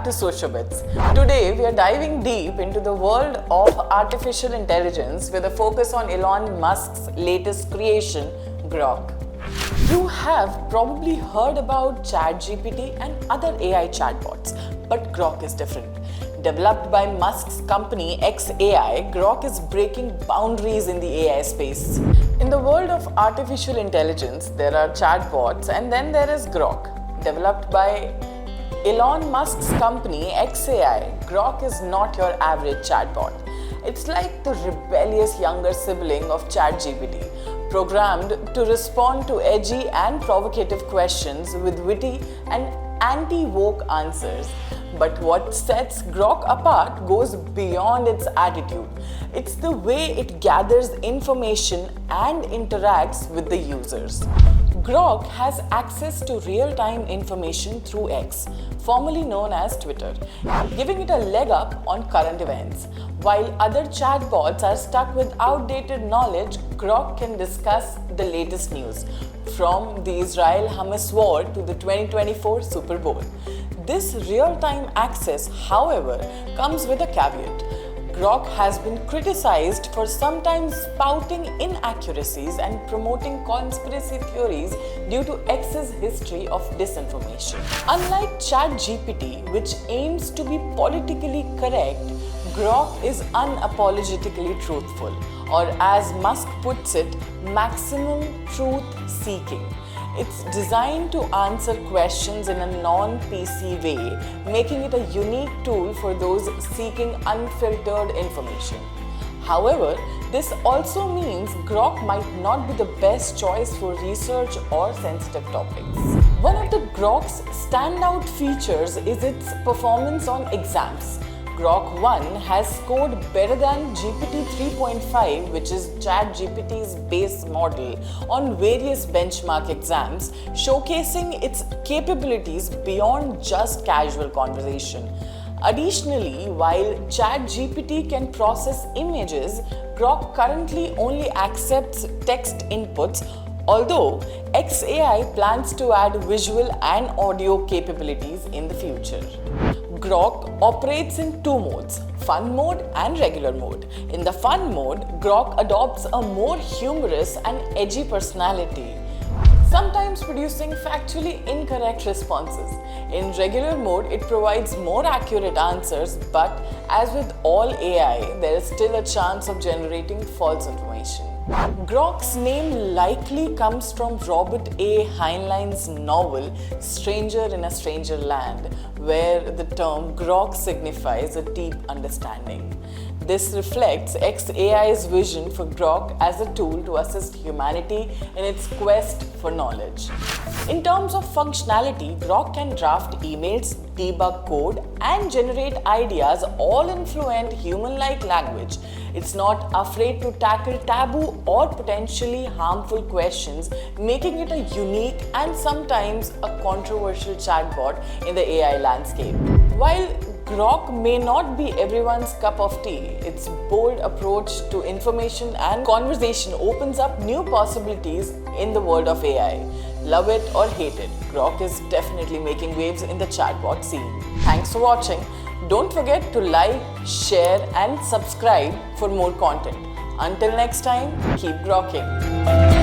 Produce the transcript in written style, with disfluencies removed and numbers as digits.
to Sociobits. Today we are diving deep into the world of artificial intelligence with a focus on Elon Musk's latest creation, Grok. You have probably heard about ChatGPT and other AI chatbots, but Grok is different. Developed by Musk's company xAI, Grok is breaking boundaries in the AI space. In the world of artificial intelligence, there are chatbots and then there is Grok. Developed by Elon Musk's company xAI, Grok is not your average chatbot. It's like the rebellious younger sibling of ChatGPT, programmed to respond to edgy and provocative questions with witty and anti-woke answers. But what sets Grok apart goes beyond its attitude. It's the way it gathers information and interacts with the users. Grok has access to real-time information through X, formerly known as Twitter, giving it a leg up on current events. While other chatbots are stuck with outdated knowledge, Grok can discuss the latest news, from the Israel-Hamas war to the 2024 Super Bowl. This real-time access, however, comes with a caveat. Grok has been criticized for sometimes spouting inaccuracies and promoting conspiracy theories due to X's history of disinformation. Unlike ChatGPT, which aims to be politically correct, Grok is unapologetically truthful, or as Musk puts it, maximum truth-seeking. It's designed to answer questions in a non-PC way, making it a unique tool for those seeking unfiltered information. However, this also means Grok might not be the best choice for research or sensitive topics. One of the Grok's standout features is its performance on exams. Grok 1 has scored better than GPT 3.5, which is ChatGPT's base model, on various benchmark exams, showcasing its capabilities beyond just casual conversation. Additionally, while ChatGPT can process images, Grok currently only accepts text inputs, although xAI plans to add visual and audio capabilities in the future. Grok operates in two modes, fun mode and regular mode. In the fun mode, Grok adopts a more humorous and edgy personality, sometimes producing factually incorrect responses. In regular mode, it provides more accurate answers, but as with all AI, there is still a chance of generating false information. Grok's name likely comes from Robert A. Heinlein's novel Stranger in a Stranger Land, where the term Grok signifies a deep understanding. This reflects xAI's vision for Grok as a tool to assist humanity in its quest for knowledge. In terms of functionality, Grok can draft emails, debug code, and generate ideas all in fluent human-like language. It's not afraid to tackle taboo or potentially harmful questions, making it a unique and sometimes a controversial chatbot in the AI landscape. While Grok may not be everyone's cup of tea, its bold approach to information and conversation opens up new possibilities in the world of AI. Love it or hate it, Grok is definitely making waves in the chatbot scene. Thanks for watching. Don't forget to like, share and subscribe for more content. Until next time, keep grokking.